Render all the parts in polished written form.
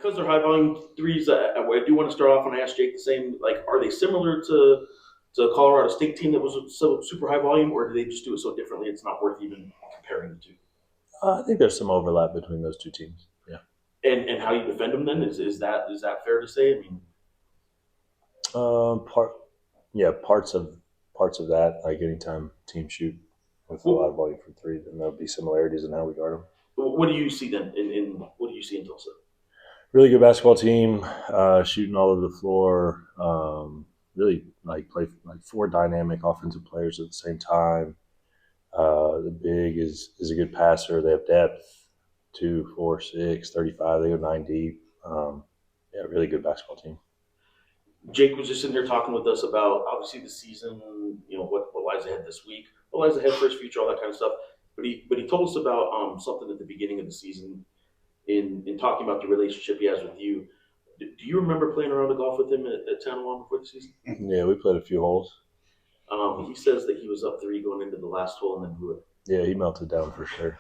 because they're high volume threes, I do want to start off and ask Jake the same. Like, are they similar to Colorado State team that was so super high volume, or do they just do it so differently it's not worth even comparing the two? I think there's some overlap between those two teams. Yeah. And how you defend them then is that fair to say? I mean, Part, yeah, parts of that. Like anytime teams shoot with a lot of volume from three, then there'll be similarities in how we guard them. what do you see then in what do you see in Tulsa? Really good basketball team, shooting all over the floor. Really like play like four dynamic offensive players at the same time. The big is a good passer. They have depth, 2, 4, 6, 35. They go 9 deep. Yeah, really good basketball team. Jake was just in there talking with us about obviously the season, what lies ahead this week, what lies ahead for his future, all that kind of stuff. But he told us about something at the beginning of the season in talking about the relationship he has with you. Do you remember playing around the golf with him at San Juan before the season? Yeah, we played a few holes. He says that he was up 3 going into the last hole and then blew it. Yeah, he melted down for sure.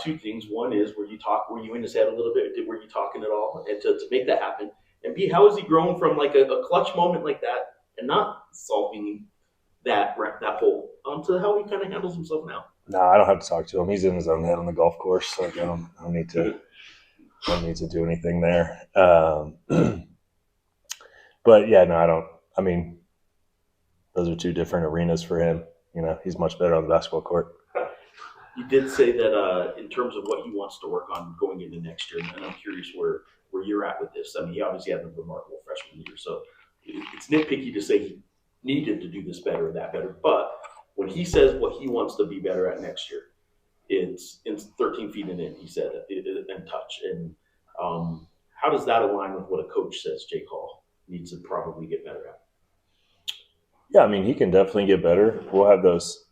Two things. One is, were you in his head a little bit? Were you talking at all? And to make that happen? And B, how has he grown from like a clutch moment like that and not solving that hole to how he kind of handles himself now? No, I don't have to talk to him. He's in his own head on the golf course. Like I don't need to do anything there. But yeah, no, I don't. I mean, those are two different arenas for him. He's much better on the basketball court. You did say that in terms of what he wants to work on going into next year, and I'm curious where you're at with this. I mean, he obviously had a remarkable freshman year, so it's nitpicky to say he needed to do this better or that better. But when he says what he wants to be better at next year, it's 13 feet and in, he said, and touch. And how does that align with what a coach says Jake Hall needs to probably get better at? Yeah, I mean, he can definitely get better. We'll have those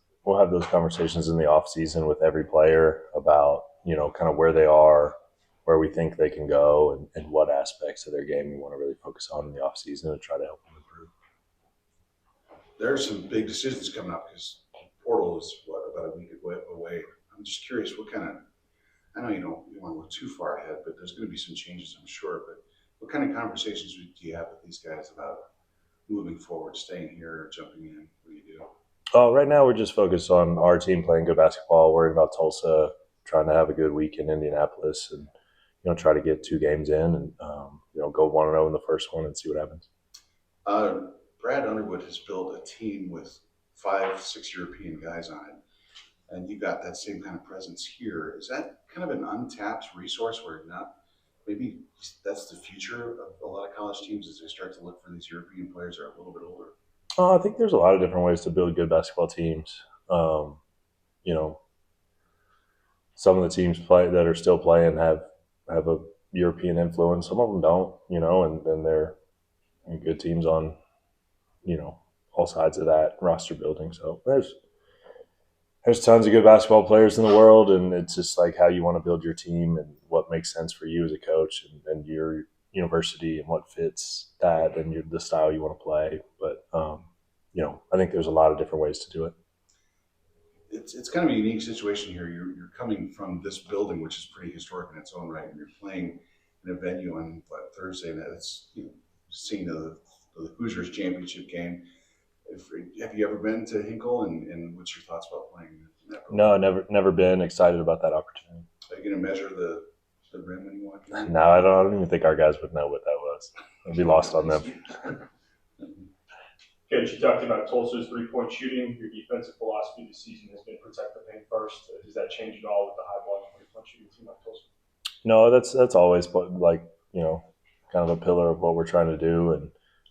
conversations in the off season with every player about, kind of where they are, where we think they can go, and what aspects of their game we want to really focus on in the off season and try to help them improve. There are some big decisions coming up because portal is about a week away. I'm just curious I know you don't want to look too far ahead, but there's going to be some changes, I'm sure. But what kind of conversations do you have with these guys about moving forward, staying here, or jumping in? What do you do? Oh, right now we're just focused on our team playing good basketball, worrying about Tulsa, trying to have a good week in Indianapolis, and try to get 2 games in, and go 1-0 in the first one and see what happens. Brad Underwood has built a team with 5, 6 European guys on it, and you got that same kind of presence here. Is that kind of an untapped resource where maybe that's the future of a lot of college teams as they start to look for these European players that are a little bit older? I think there's a lot of different ways to build good basketball teams. Some of the teams that are still playing have a European influence. Some of them don't, and they're good teams on, all sides of that roster building. So there's tons of good basketball players in the world, and it's just like how you want to build your team and what makes sense for you as a coach and your university and what fits that and the style you want to play. But, I think there's a lot of different ways to do it. It's kind of a unique situation here. You're coming from this building, which is pretty historic in its own right, and you're playing in a venue on Thursday, and that's seeing the Hoosiers championship game. Have you ever been to Hinkle, and what's your thoughts about playing in that program? No, never been. Excited about that opportunity. Are you going to measure the rim when you walk in? No, I don't even think our guys would know what that was. It'd be lost on them. Coach, you talked about Tulsa's three-point shooting. Your defensive philosophy this season has been protect the paint first. Does that change at all with the high-volume three-point shooting team like Tulsa? No, that's always kind of a pillar of what we're trying to do, and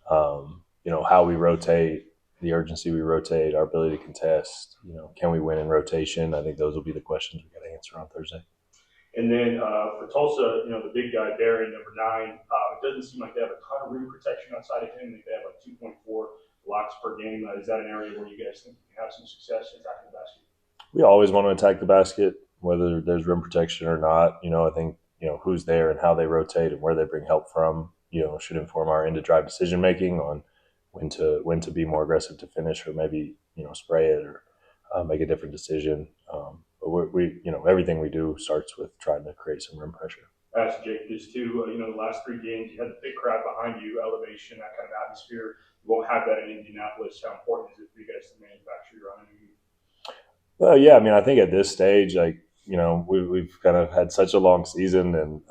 how we rotate, the urgency we rotate, our ability to contest. Can we win in rotation? I think those will be the questions we got to answer on Thursday. And then for Tulsa, the big guy, Barry, number 9, it doesn't seem like they have a ton of rim protection outside of him. I think they have like 2.4 blocks per game. Is that an area where you guys think you can have some success attacking the basket? We always want to attack the basket, whether there's rim protection or not. I think who's there and how they rotate and where they bring help from, should inform our end to drive decision making on when to be more aggressive to finish, or maybe spray it or make a different decision. But we everything we do starts with trying to create some rim pressure. ask Jake this too. The last 3 games, you had the big crowd behind you, elevation, that kind of atmosphere. You won't have that in Indianapolis. How important is it for you guys to manufacture your own energy? Well, yeah, I mean, I think at this stage, like, we've kind of had such a long season, and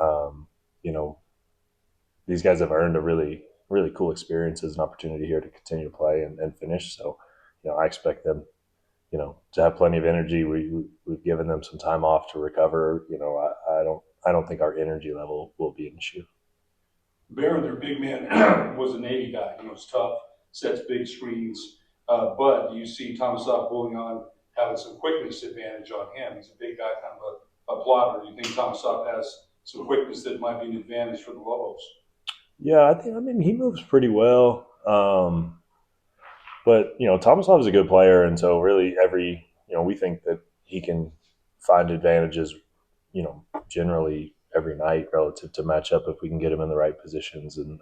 these guys have earned a really, really cool experience as an opportunity here to continue to play and finish. So, I expect them, to have plenty of energy. We've given them some time off to recover. I don't think our energy level will be an issue. Barron, their big man, was a Navy guy. It's tough, sets big screens. But do you see Thomas pulling on, having some quickness advantage on him? He's a big guy, kind of a plotter. Do you think Thomas has some quickness that might be an advantage for the Lobos? Yeah, I mean, he moves pretty well. But, Tomasov is a good player. And so really we think that he can find advantages, generally every night relative to matchup if we can get him in the right positions and,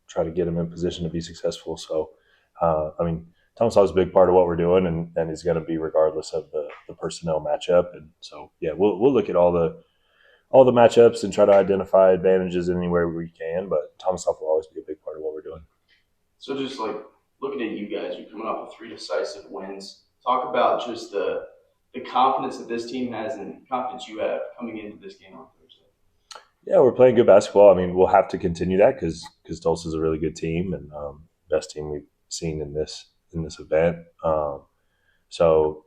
try to get him in position to be successful. So, Tomasov is a big part of what we're doing, and he's going to be regardless of the personnel matchup. And so, yeah, we'll look at all the matchups and try to identify advantages anywhere we can. But Tomasov will always be a big part of what we're doing. So just like looking at you guys, you're coming off of 3 decisive wins. Talk about just the confidence that this team has and confidence you have coming into this game on Thursday. Yeah, we're playing good basketball. I mean, we'll have to continue that because Tulsa is a really good team and best team we've seen in this event. So,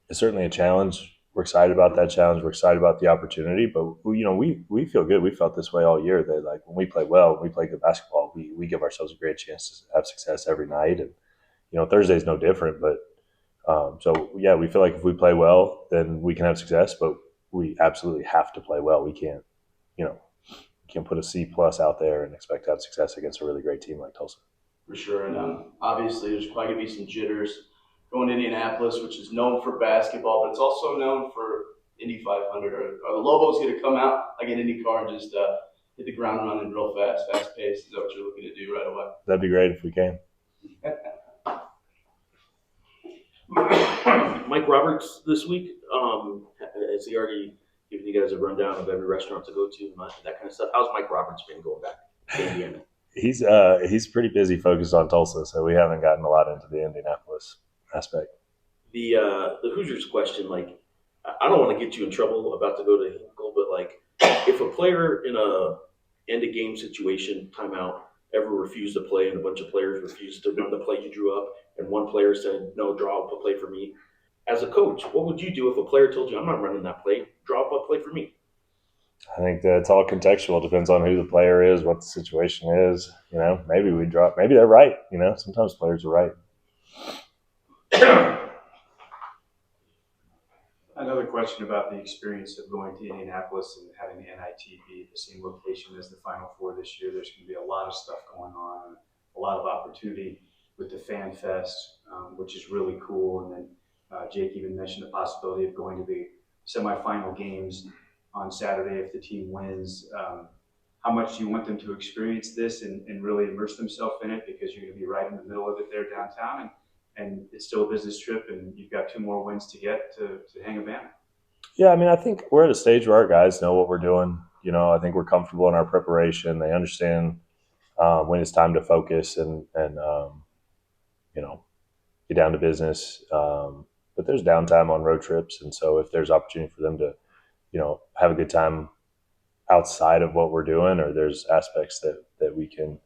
it's certainly a challenge. We're excited about that challenge. We're excited about the opportunity, but we feel good. We felt this way all year. That like when we play well, when we play good basketball, we give ourselves a great chance to have success every night. And Thursday's no different. But so yeah, we feel like if we play well, then we can have success. But we absolutely have to play well. We can't put a C+ out there and expect to have success against a really great team like Tulsa. For sure, and obviously there's probably going to be some jitters going to Indianapolis, which is known for basketball, but it's also known for Indy 500. Are the Lobos going to come out like an Indy car and just hit the ground running real fast paced? Is that what you're looking to do right away? That'd be great if we can. Mike Roberts this week, has he already given you guys a rundown of every restaurant to go to and that kind of stuff? How's Mike Roberts been going back to Indiana? He's pretty busy focused on Tulsa, so we haven't gotten a lot into the Indianapolis aspect. The Hoosiers question, like, I don't want to get you in trouble about to go to Hinkle, but like, if a player in a end of game situation, timeout, ever refused to play and a bunch of players refused to run the play you drew up, and one player said, no, draw up a play for me. As a coach, what would you do if a player told you, I'm not running that play, draw up a play for me? I think that it's all contextual. It depends on who the player is, what the situation is. Maybe we drop. Maybe they're right. Sometimes players are right. Another question about the experience of going to Indianapolis and having the NIT be the same location as the Final Four this year. There's going to be a lot of stuff going on, a lot of opportunity with the Fan Fest, which is really cool. And then Jake even mentioned the possibility of going to the semifinal games on Saturday if the team wins. How much do you want them to experience this and really immerse themselves in it, because you're going to be right in the middle of it there downtown, and it's still a business trip, and you've got 2 more wins to get to hang a banner? Yeah, I mean, I think we're at a stage where our guys know what we're doing. I think we're comfortable in our preparation. They understand when it's time to focus and get down to business. But there's downtime on road trips, and so if there's opportunity for them to have a good time outside of what we're doing, or there's aspects that we can,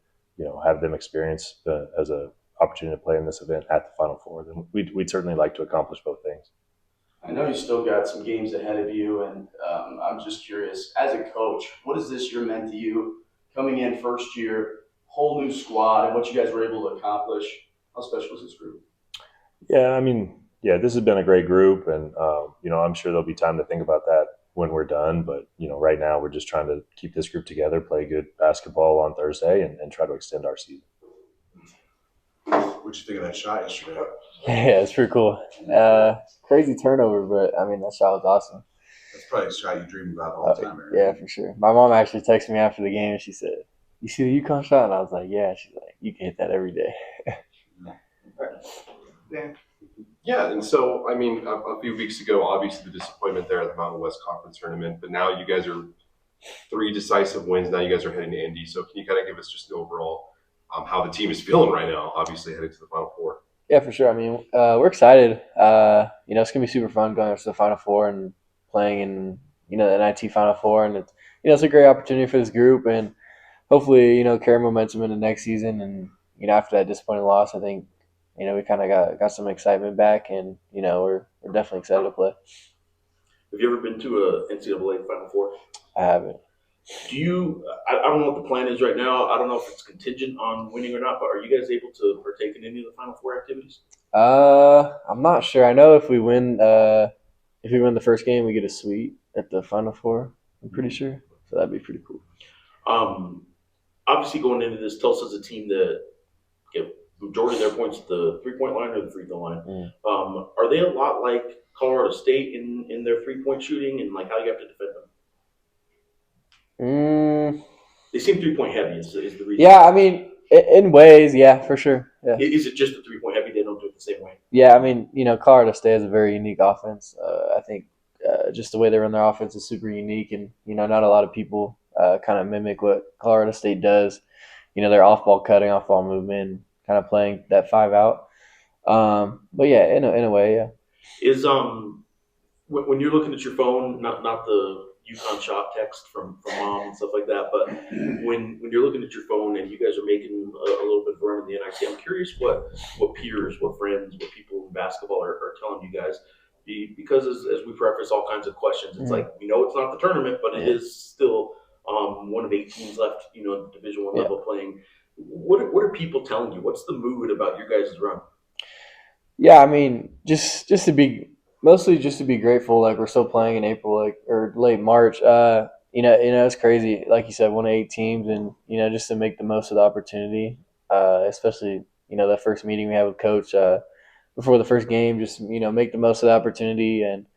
have them experience as a opportunity to play in this event at the Final Four, then we'd certainly like to accomplish both things. I know you still got some games ahead of you, and I'm just curious, as a coach, what has this year meant to you? Coming in first year, whole new squad, and what you guys were able to accomplish. How special is this group? Yeah, I mean, this has been a great group, and I'm sure there'll be time to think about that when we're done. But right now we're just trying to keep this group together, play good basketball on Thursday, and try to extend our season. What'd you think of that shot yesterday? Yeah, it's pretty cool. Crazy turnover, but I mean, that shot was awesome. That's probably a shot you dream about all the time, Eric. Yeah, for sure. My mom actually texted me after the game and she said, "You see the UConn shot?" And I was like, "Yeah." She's like, "You can hit that every day." Yeah. Yeah, and so, I mean, a few weeks ago, obviously the disappointment there at the Mountain West Conference tournament, but now you guys are 3 decisive wins. Now you guys are heading to Indy. So can you kind of give us just an overall how the team is feeling right now, obviously heading to the Final Four? Yeah, for sure. I mean, we're excited. It's gonna be super fun going up to the Final Four and playing in the NIT Final Four, and it's a great opportunity for this group, and hopefully carry momentum into next season. And after that disappointing loss, I think we kind of got some excitement back, and we're definitely excited to play. Have you ever been to a NCAA Final Four? I haven't. Do you? I don't know what the plan is right now. I don't know if it's contingent on winning or not. But are you guys able to partake in any of the Final Four activities? I'm not sure. I know if we win the first game, we get a suite at the Final Four. I'm pretty sure, so that'd be pretty cool. Obviously, going into this, Tulsa's a team that get majority of their points at the 3-point line or the free throw line. Are they a lot like Colorado State in their 3-point shooting and like how you have to defend them? They seem 3-point heavy. Is the reason? Yeah, I mean, in ways, yeah, for sure. Yeah. Is it just a 3-point heavy? They don't do it the same way. Yeah, I mean, Colorado State has a very unique offense. I think just the way they run their offense is super unique, and not a lot of people kind of mimic what Colorado State does. Their off-ball cutting, off-ball movement, kind of playing that 5 out. But yeah, in a way, yeah. Is when you're looking at your phone, not the UConn shop text from mom and stuff like that, but when you're looking at your phone and you guys are making a little bit of a run in the NIT, I'm curious what peers, what friends, what people in basketball are telling you guys. Because as we preface all kinds of questions, it's like we know it's not the tournament, but it is still one of 8 teams left, at the Division I level playing. What are people telling you? What's the mood about your guys' run? Yeah, I mean, just to be mostly just to be grateful, like we're still playing in April, or late March. It's crazy, like you said, 1 of 8 teams, and just to make the most of the opportunity, especially that first meeting we had with Coach before the first game, just make the most of the opportunity and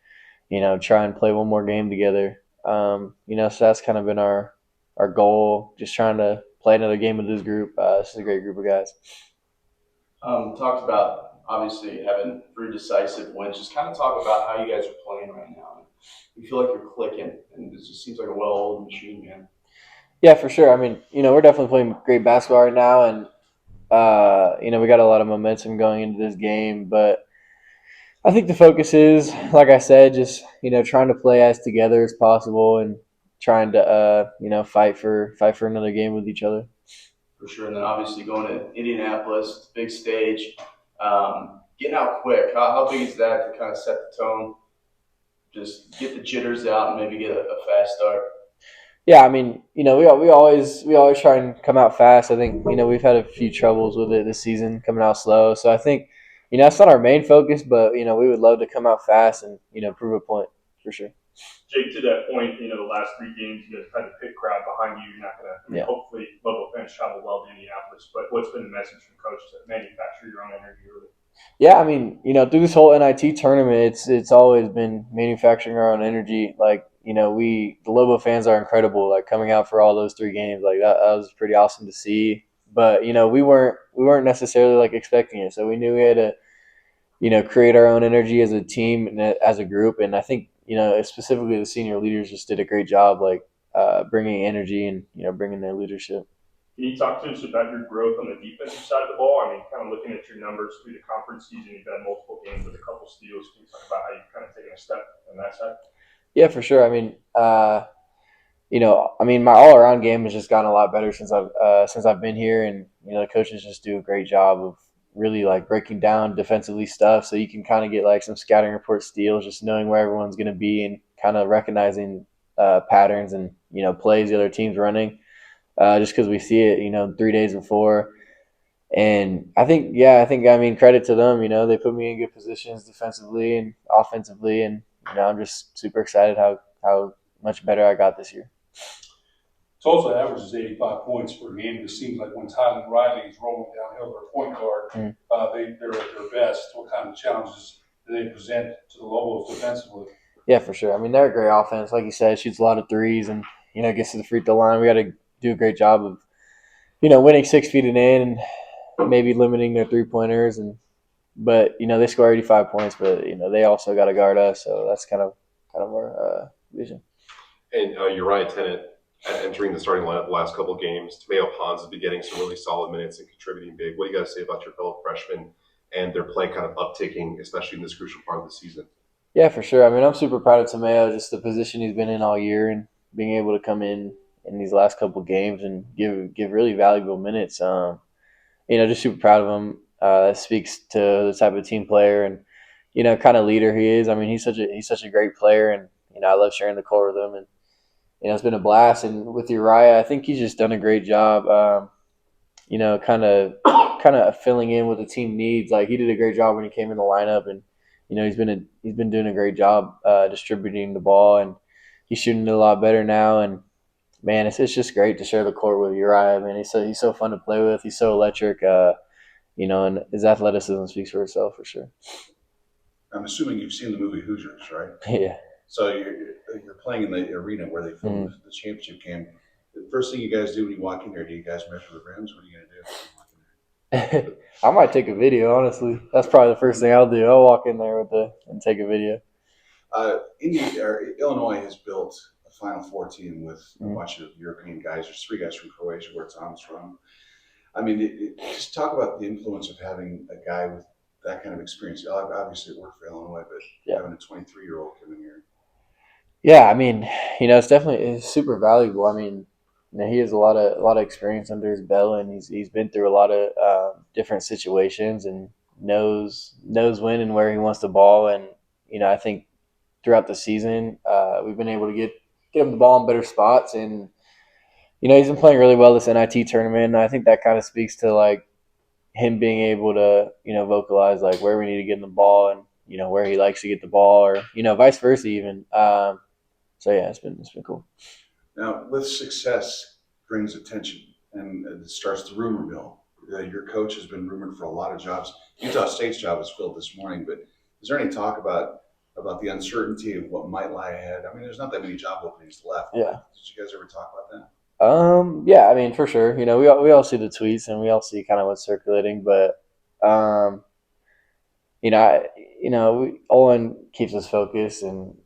try and play one more game together. So that's kind of been our goal, just trying to play another game with this group. This is a great group of guys. Talked about obviously having 3 decisive wins. Just kind of talk about how you guys are playing right now. You feel like you're clicking, and it just seems like a well-oiled machine, man. Yeah, for sure. I mean, we're definitely playing great basketball right now, and we got a lot of momentum going into this game. But I think the focus is, like I said, just trying to play as together as possible and trying to fight for another game with each other. For sure, and then obviously going to Indianapolis, big stage, getting out quick. How big is that to kind of set the tone? Just get the jitters out and maybe get a fast start. Yeah, I mean, we always try and come out fast. I think we've had a few troubles with it this season, coming out slow. So I think that's not our main focus, but we would love to come out fast and prove a point for sure. Jake, to that point, the last 3 games, you guys had the pit crowd behind you. You're not going to, hopefully, Lobo fans travel well to Indianapolis. But what's been the message from Coach to manufacture your own energy early? Yeah, I mean, through this whole NIT tournament, it's always been manufacturing our own energy. Like, the Lobo fans are incredible. Like coming out for all those 3 games, like that was pretty awesome to see. But we weren't necessarily like expecting it, so we knew we had to create our own energy as a team and as a group. And I think specifically the senior leaders just did a great job, like bringing energy and bringing their leadership. Can you talk to us about your growth on the defensive side of the ball? I mean, kind of looking at your numbers through the conference season, you've had multiple games with a couple steals. Can you talk about how you've kind of taken a step on that side? Yeah, for sure. I mean, my all-around game has just gotten a lot better since I've been here, and the coaches just do a great job of really like breaking down defensively stuff, so you can kind of get like some scouting report steals, just knowing where everyone's going to be and kind of recognizing patterns and plays the other team's running, just because we see it 3 days before. And I think credit to them. They put me in good positions defensively and offensively, and I'm just super excited how much better I got this year. Tulsa averages 85 points per game. It seems like when Tyler Riley is rolling downhill, their point guard, they're at their best. What kind of challenges do they present to the Lobos defensively? Yeah, for sure. I mean, they're a great offense. Like you said, shoots a lot of threes and, gets to the free throw line. We got to do a great job of, winning 6 feet and in and maybe limiting their three-pointers and but they score 85 points, but they also got to guard us, so that's kind of our vision. And Uriah Tennant entering the starting lineup the last couple of games. Tomeo Pons has been getting some really solid minutes and contributing big. What do you guys say about your fellow freshmen and their play kind of upticking, especially in this crucial part of the season? Yeah, for sure. I mean, I'm super proud of Tomeo, just the position he's been in all year and being able to come in these last couple games and give really valuable minutes. Just super proud of him. That speaks to the type of team player and kind of leader he is. I mean, he's such a great player, and I love sharing the court with him. And it's been a blast. And with Uriah, I think he's just done a great job. Kind of filling in what the team needs. Like, he did a great job when he came in the lineup, and he's been doing a great job distributing the ball, and he's shooting it a lot better now. And man, it's just great to share the court with Uriah. Man, he's so fun to play with. He's so electric. And his athleticism speaks for itself for sure. I'm assuming you've seen the movie Hoosiers, right? Yeah. So you're playing in the arena where they filmed the championship game. The first thing you guys do when you walk in there, do you guys measure the rims? What are you going to do when you walk in there? I might take a video, honestly. That's probably the first thing I'll do. I'll walk in there and take a video. Illinois has built a Final Four team with a bunch of European guys. There's 3 guys from Croatia, where Tom's from. I mean, just talk about the influence of having a guy with that kind of experience. Obviously, it worked for Illinois, but having a 23-year-old come in here. Yeah, I mean, it's super valuable. I mean, he has a lot of experience under his belt, and he's been through a lot of different situations and knows when and where he wants the ball. And I think throughout the season, we've been able to get him the ball in better spots, and he's been playing really well this NIT tournament. And I think that kind of speaks to like him being able to vocalize like where we need to get him the ball and where he likes to get the ball, or vice versa even. So yeah, it's been cool. Now, with success brings attention, and it starts the rumor mill. Your coach has been rumored for a lot of jobs. Utah State's job was filled this morning, but is there any talk about the uncertainty of what might lie ahead? I mean, there's not that many job openings left. Yeah. Did you guys ever talk about that? Yeah, I mean, for sure. We all see the tweets and we all see kind of what's circulating, but Olen keeps us focused, and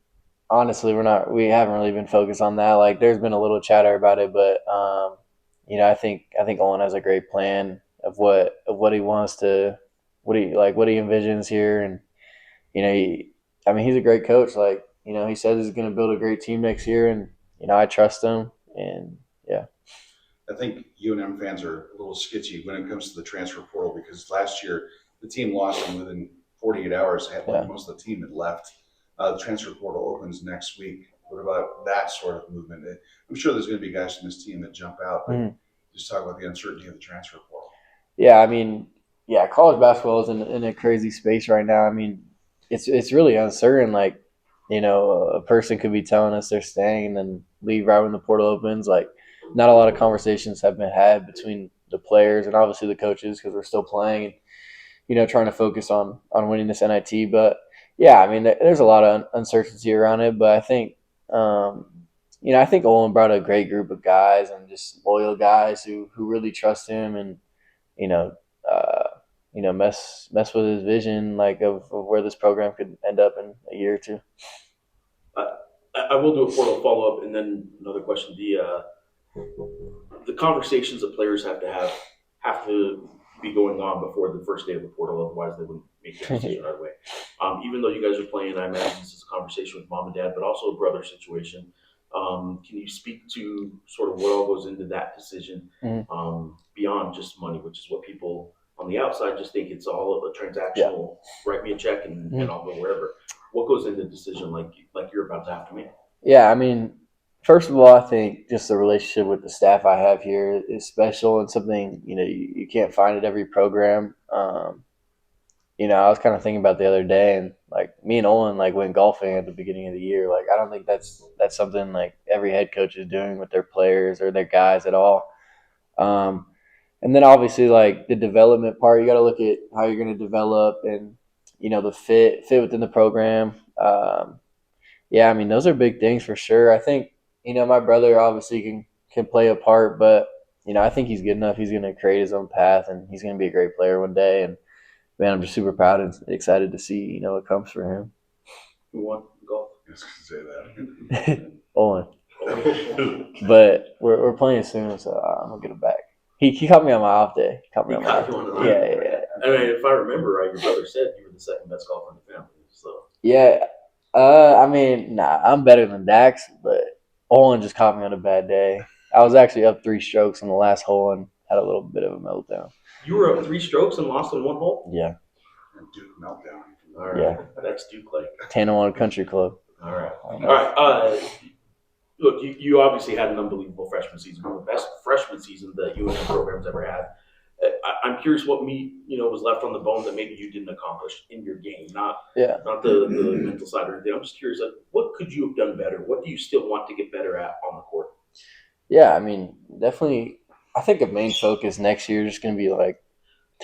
honestly, we haven't really been focused on that. Like, there's been a little chatter about it, but I think Olen has a great plan of what he wants to, what he envisions here, and he's a great coach. Like, he says he's going to build a great team next year, and I trust him, and yeah. I think UNM fans are a little sketchy when it comes to the transfer portal, because last year the team lost, and within 48 hours, most of the team had left. The transfer portal opens next week. What about that sort of movement? I'm sure there's going to be guys from this team that jump out, but just talk about the uncertainty of the transfer portal. Yeah, I mean, college basketball is in a crazy space right now. I mean, it's really uncertain. Like, a person could be telling us they're staying and then leave right when the portal opens. Like, not a lot of conversations have been had between the players and obviously the coaches, because we're still playing and trying to focus on winning this NIT. But yeah, I mean, there's a lot of uncertainty around it, but I think I think Olen brought a great group of guys and just loyal guys who really trust him and mess with his vision, like of where this program could end up in a year or two. I will do a portal follow up, and then another question: the conversations that players have to be going on before the first day of the portal, otherwise they wouldn't make their decision right away. Even though you guys are playing, I imagine this is a conversation with mom and dad, but also a brother situation. Can you speak to sort of what all goes into that decision beyond just money, which is what people on the outside just think it's all a transactional, write me a check and I'll go wherever. What goes into the decision like you're about to have to make? Yeah, I mean, first of all, I think just the relationship with the staff I have here is special and something, you can't find at every program. I was kind of thinking about the other day, and like me and Olen went golfing at the beginning of the year. Like, I don't think that's something like every head coach is doing with their players or their guys at all. And then obviously like the development part, you got to look at how you're going to develop and the fit within the program. I mean, those are big things for sure. I think my brother obviously can play a part, but I think he's good enough. He's going to create his own path, and he's going to be a great player one day. And man, I'm just super proud and excited to see what comes for him. Who won golf? I was gonna say that. Olin. But we're playing soon, so I'm gonna get him back. He caught me on my off day. Caught me He on my caught off you on the day. Yeah. I mean, if I remember right, your brother said you were the second best golfer in the family. So Yeah. I mean, nah, I'm better than Dax, but Olin just caught me on a bad day. I was actually up 3 strokes on the last hole and had a little bit of a meltdown. you were up 3 strokes and lost in 1 hole. Yeah. Duke meltdown. All right, Yeah. that's Duke like. Tanawan Country Club. All right, all right. Look, you obviously had an unbelievable freshman season, one of the best freshman seasons that UNM program's ever had. I'm curious what meat was left on the bone that maybe you didn't accomplish in your game, not the mental side or anything. I'm just curious, like, what could you have done better? What do you still want to get better at on the court? Yeah, I mean, definitely. I think a main focus next year is just going to be like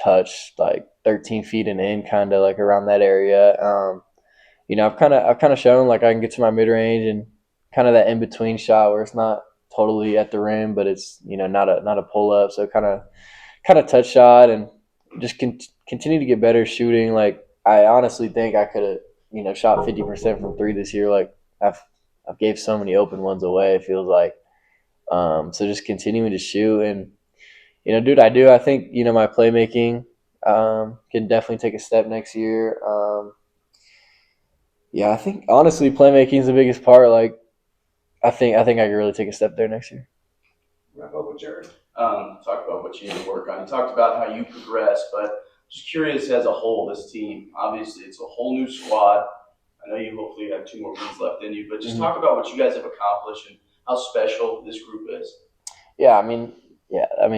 touch, like 13 feet and in, kind of like around that area. I've kind of shown like I can get to my mid range and kind of that in between shot where it's not totally at the rim, but it's not a pull up. So kind of touch shot and just continue to get better shooting. Like I honestly think I could have shot 50% from 3 this year. Like I've gave so many open ones away. It feels like. So just continuing to shoot and dude, I think my playmaking can definitely take a step next year. Yeah, I think honestly playmaking is the biggest part. Like I think I can really take a step there next year. Wrap up with Jared. Talk about what you need to work on. You talked about how you progress, but just curious as a whole, this team, obviously it's a whole new squad. I know you hopefully have 2 more wins left in you, but just talk about what you guys have accomplished and how special this group is. Yeah, I mean,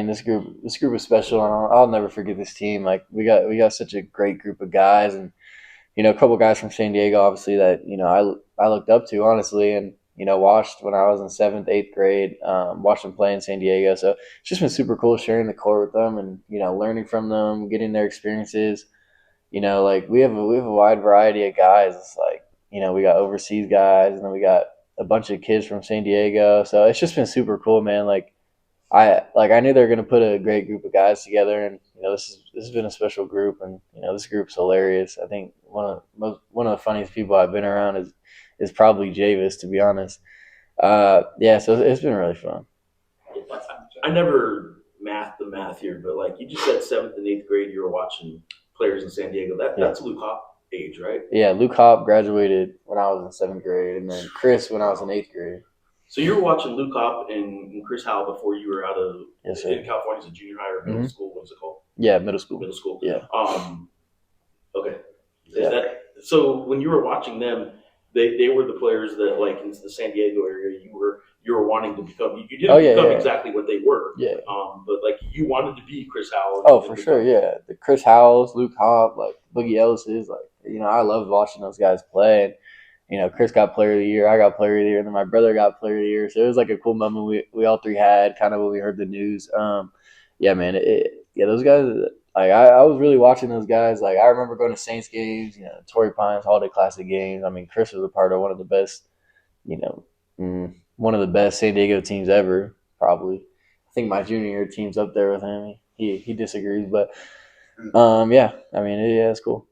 this group is special, and I'll never forget this team. Like we got such a great group of guys, and a couple guys from San Diego, obviously that I looked up to honestly, and watched when I was in 7th, 8th grade, watched them play in San Diego. So it's just been super cool sharing the court with them, and learning from them, getting their experiences. Like we have a wide variety of guys. It's like we got overseas guys, and then we got a bunch of kids from San Diego. So it's just been super cool, man. Like I knew they were gonna put a great group of guys together, and this has been a special group, and this group's hilarious. I think one of the funniest people I've been around is probably Javis, to be honest. Yeah, so it's been really fun. I never mathed the math here, but like you just said, 7th and 8th grade, you were watching players in San Diego. That's Luke Hop age, right? Yeah, Luke Hop graduated when I was in 7th grade, and then Chris when I was in 8th grade. So you were watching Luke Hop and Chris Howell before you were out of in California as a junior high or middle school. What was it called? Yeah, middle school. Middle school. Yeah. Okay. So when you were watching them, they were the players that like in the San Diego area you were wanting to become. You didn't become exactly what they were. Yeah. But like you wanted to be Chris Howell. Oh, for sure. Yeah, the Chris Howells, Luke Hop, like Boogie Ellis's, like I loved watching those guys play. And, Chris got Player of the Year, I got Player of the Year, and then my brother got Player of the Year. So it was like a cool moment we all 3 had kind of when we heard the news. Yeah, man. Those guys. Like I was really watching those guys. Like I remember going to Saints games, Torrey Pines Holiday Classic games. I mean, Chris was a part of one of the best, one of the best San Diego teams ever. Probably, I think my junior year team's up there with him. He disagrees, but yeah. I mean, it's cool.